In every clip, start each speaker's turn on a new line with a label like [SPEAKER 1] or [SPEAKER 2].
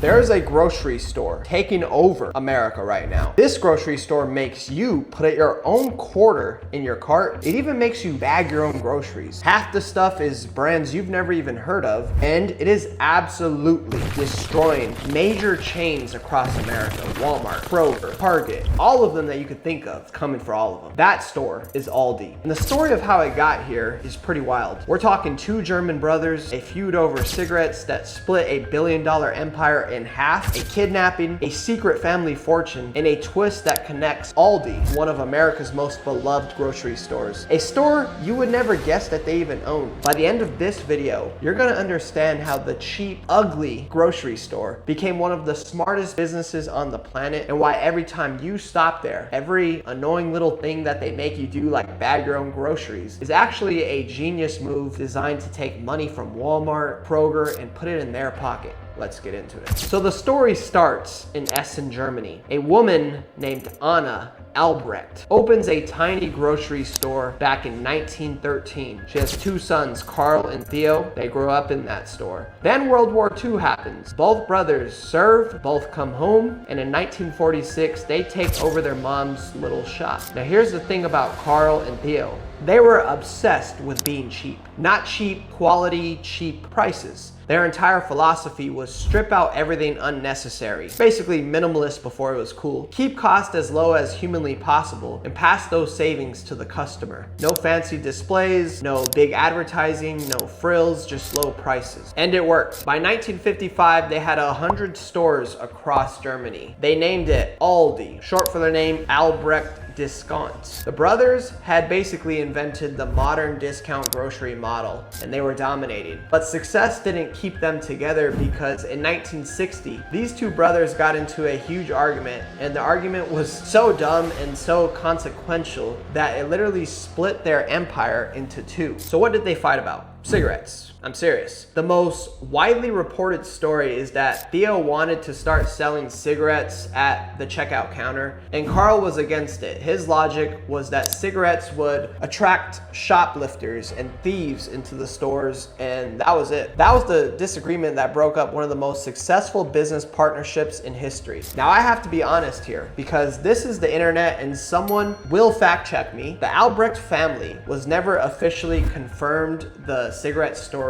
[SPEAKER 1] There's a grocery store taking over America right now. This grocery store makes you put your own quarter in your cart. It even makes you bag your own groceries. Half the stuff is brands you've never even heard of, and it is absolutely destroying major chains across America. Walmart, Kroger, Target, all of them that you could think of, coming for all of them. That store is Aldi. And the story of how it got here is pretty wild. We're talking two German brothers, a feud over cigarettes that split a billion-dollar empire in half, a kidnapping, a secret family fortune, and a twist that connects Aldi, one of America's most beloved grocery stores. A store you would never guess that they even owned. By the end of this video, you're gonna understand how the cheap, ugly grocery store became one of the smartest businesses on the planet, and why every time you stop there, every annoying little thing that they make you do, like bag your own groceries, is actually a genius move designed to take money from Walmart, Kroger, and put it in their pocket. Let's get into it. So the story starts in Essen, Germany. A woman named Anna Albrecht opens a tiny grocery store back in 1913. She has two sons, Carl and Theo. They grow up in that store. Then World War II happens. Both brothers serve, both come home, and in 1946, they take over their mom's little shop. Now here's the thing about Carl and Theo. They were obsessed with being cheap. Not cheap quality, cheap prices. Their entire philosophy was strip out everything unnecessary. Basically minimalist before it was cool. Keep cost as low as humanly possible and pass those savings to the customer. No fancy displays, no big advertising, no frills, just low prices. And it worked. By 1955, they had 100 stores across Germany. They named it Aldi, short for their name Albrecht Discounts. The brothers had basically invented the modern discount grocery model, and they were dominating. But success didn't keep them together, because in 1960, these two brothers got into a huge argument, and the argument was so dumb and so consequential that it literally split their empire into two. So what did they fight about? Cigarettes. I'm serious. The most widely reported story is that Theo wanted to start selling cigarettes at the checkout counter, and Carl was against it. His logic was that cigarettes would attract shoplifters and thieves into the stores, and that was it. That was the disagreement that broke up one of the most successful business partnerships in history. Now I have to be honest here, because this is the internet and someone will fact check me. The Albrecht family was never officially confirmed the cigarette story.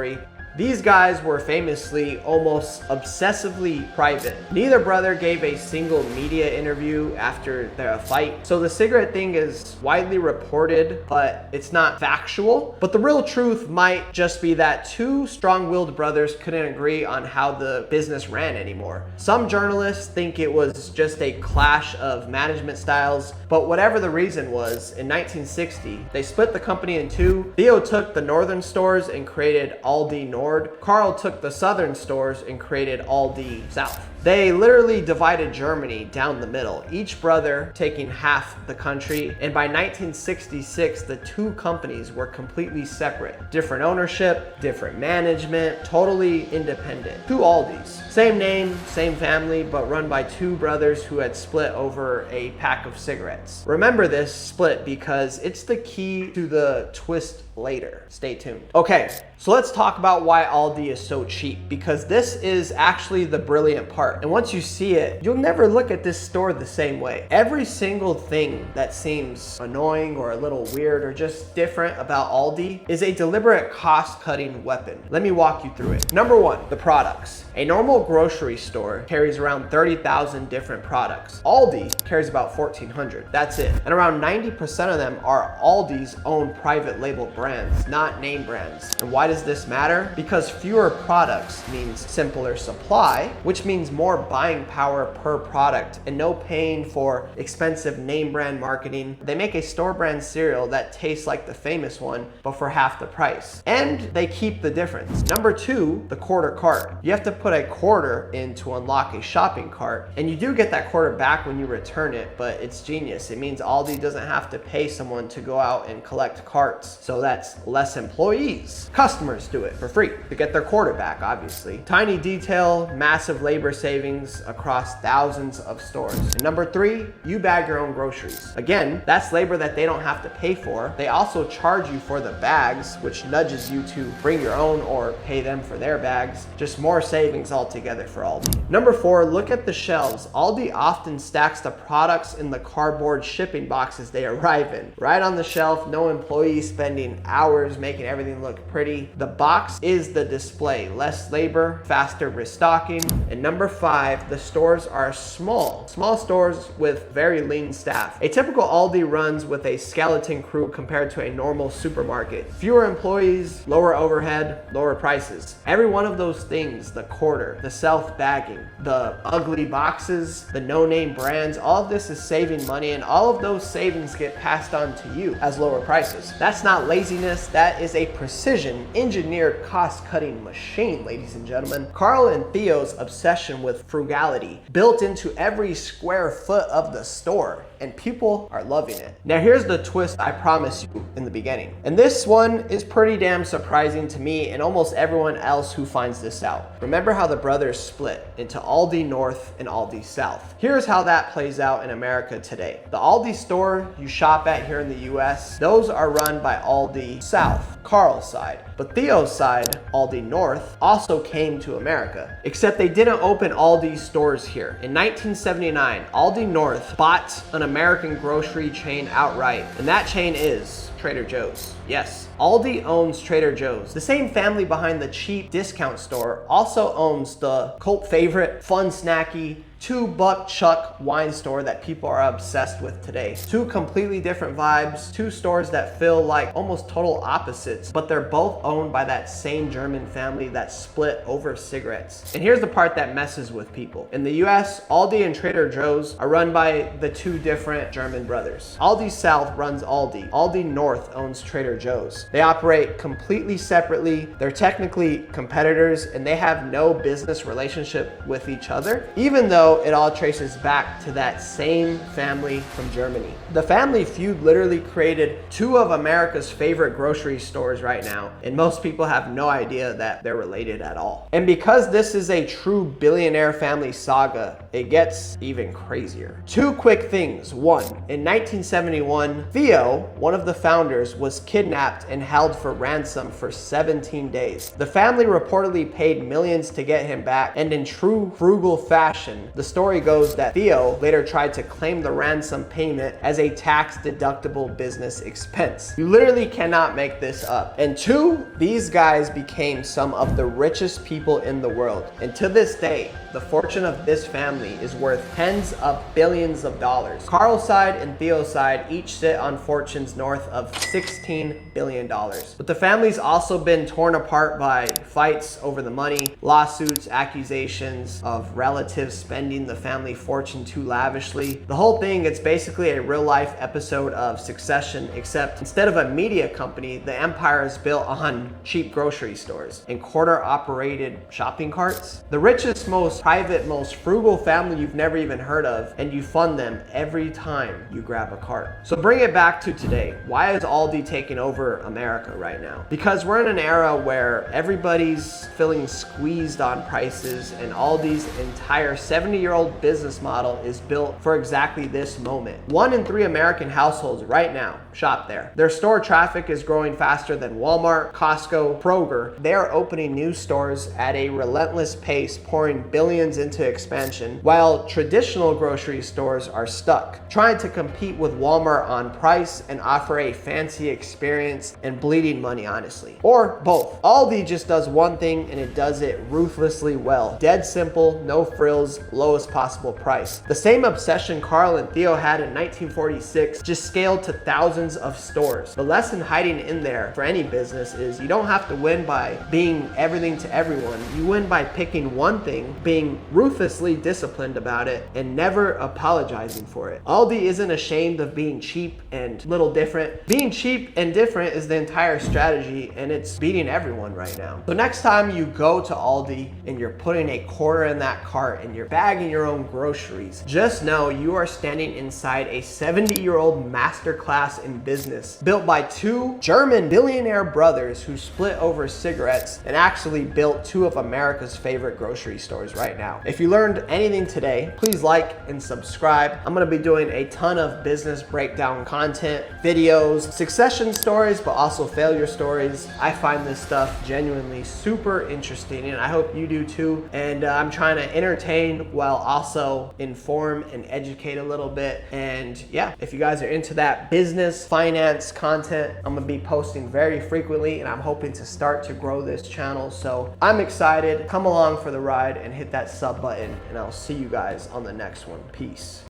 [SPEAKER 1] These guys were famously almost obsessively private. Neither brother gave a single media interview after their fight. So the cigarette thing is widely reported, but it's not factual. But the real truth might just be that two strong-willed brothers couldn't agree on how the business ran anymore. Some journalists think it was just a clash of management styles, but whatever the reason was, in 1960, they split the company in two. Theo took the northern stores and created Aldi Nord. Carl took the southern stores and created Aldi South. They literally divided Germany down the middle, each brother taking half the country, and by 1966, the two companies were completely separate. Different ownership, different management, totally independent. Two Aldis. Same name, same family, but run by two brothers who had split over a pack of cigarettes. Remember this split because it's the key to the twist later. Stay tuned. Okay, so let's talk about why Aldi is so cheap, because this is actually the brilliant part. And once you see it, you'll never look at this store the same way. Every single thing that seems annoying or a little weird or just different about Aldi is a deliberate cost-cutting weapon. Let me walk you through it. Number one, the products. A normal grocery store carries around 30,000 different products. Aldi carries about 1,400. That's it. And around 90% of them are Aldi's own private label brands, not name brands. And why does this matter? Because fewer products means simpler supply, which means more buying power per product and no paying for expensive name brand marketing. They make a store brand cereal that tastes like the famous one, but for half the price. And they keep the difference. Number two, the quarter cart. You have to put a quarter in to unlock a shopping cart, and you do get that quarter back when you return it, but it's genius. It means Aldi doesn't have to pay someone to go out and collect carts, so that's less employees. Customers do it for free to get their quarter back, obviously. Tiny detail, massive labor savings across thousands of stores. And number three, you bag your own groceries. Again, that's labor that they don't have to pay for. They also charge you for the bags, which nudges you to bring your own or pay them for their bags. Just more savings things all together for Aldi. Number 4, look at the shelves. Aldi often stacks the products in the cardboard shipping boxes they arrive in. Right on the shelf, no employee spending hours making everything look pretty. The box is the display. Less labor, faster restocking. And number 5, the stores are small stores with very lean staff. A typical Aldi runs with a skeleton crew compared to a normal supermarket. Fewer employees, lower overhead, lower prices. Every one of those things, the quarter, the self-bagging, the ugly boxes, the no-name brands, all of this is saving money, and all of those savings get passed on to you as lower prices. That's not laziness, that is a precision engineered cost-cutting machine, ladies and gentlemen. Carl and Theo's obsession with frugality built into every square foot of the store, and people are loving it. Now here's the twist I promised you in the beginning. And this one is pretty damn surprising to me and almost everyone else who finds this out. Remember how the brothers split into Aldi North and Aldi South? Here's how that plays out in America today. The Aldi store you shop at here in the US, those are run by Aldi South, Carl's side. But Theo's side, Aldi North, also came to America, except they didn't open Aldi stores here. In 1979, Aldi North bought an American grocery chain outright, and that chain is Trader Joe's. Yes, Aldi owns Trader Joe's. The same family behind the cheap discount store also owns the cult favorite, fun snacky, $2 Chuck wine store that people are obsessed with today. Two completely different vibes, two stores that feel like almost total opposites, but they're both owned by that same German family that split over cigarettes. And here's the part that messes with people. In the US, Aldi and Trader Joe's are run by the two different German brothers. Aldi South runs Aldi. Aldi North owns Trader Joe's. They operate completely separately. They're technically competitors and they have no business relationship with each other, even though it all traces back to that same family from Germany. The family feud literally created two of America's favorite grocery stores right now, and most people have no idea that they're related at all. And because this is a true billionaire family saga, it gets even crazier. Two quick things. One, in 1971, Theo, one of the founders, was kidnapped and held for ransom for 17 days. The family reportedly paid millions to get him back, and in true frugal fashion, the story goes that Theo later tried to claim the ransom payment as a tax-deductible business expense. You literally cannot make this up. And two, these guys became some of the richest people in the world. And to this day, the fortune of this family is worth tens of billions of dollars. Carl's side and Theo's side each sit on fortunes north of $16 billion. But the family's also been torn apart by fights over the money, lawsuits, accusations of relatives spending the family fortune too lavishly. The whole thing, it's basically a real life episode of Succession, except instead of a media company, the empire is built on cheap grocery stores and quarter operated shopping carts. The richest, most private, most frugal family you've never even heard of, and you fund them every time you grab a cart. So bring it back to today. Why is Aldi taking over America right now? Because we're in an era where everybody's feeling squeezed on prices, and Aldi's entire 70-year-old business model is built for exactly this moment. 1 in 3 American households right now shop there. Their store traffic is growing faster than Walmart, Costco, Kroger. They are opening new stores at a relentless pace, pouring billions into expansion, while traditional grocery stores are stuck, trying to compete with Walmart on price and offer a fancy experience and bleeding money, honestly. Or both. Aldi just does one thing and it does it ruthlessly well. Dead simple, no frills, lowest possible price. The same obsession Carl and Theo had in 1946 just scaled to thousands of stores. The lesson hiding in there for any business is you don't have to win by being everything to everyone. You win by picking one thing, being ruthlessly disciplined about it, and never apologizing for it. Aldi isn't ashamed of being cheap and little different. Being cheap and different is the entire strategy, and it's beating everyone right now. So next time you go to Aldi and you're putting a quarter in that cart and you're bagging your own groceries, just know you are standing inside a 70-year-old masterclass in business built by two German billionaire brothers who split over cigarettes and actually built two of America's favorite grocery stores right right now. If you learned anything today, please like and subscribe. I'm gonna be doing a ton of business breakdown content, videos, succession stories, but also failure stories. I find this stuff genuinely super interesting, and I hope you do too. And I'm trying to entertain while also inform and educate a little bit. And yeah, if you guys are into that business, finance content, I'm gonna be posting very frequently, and I'm hoping to start to grow this channel. So I'm excited. Come along for the ride and hit that sub button, and I'll see you guys on the next one. Peace.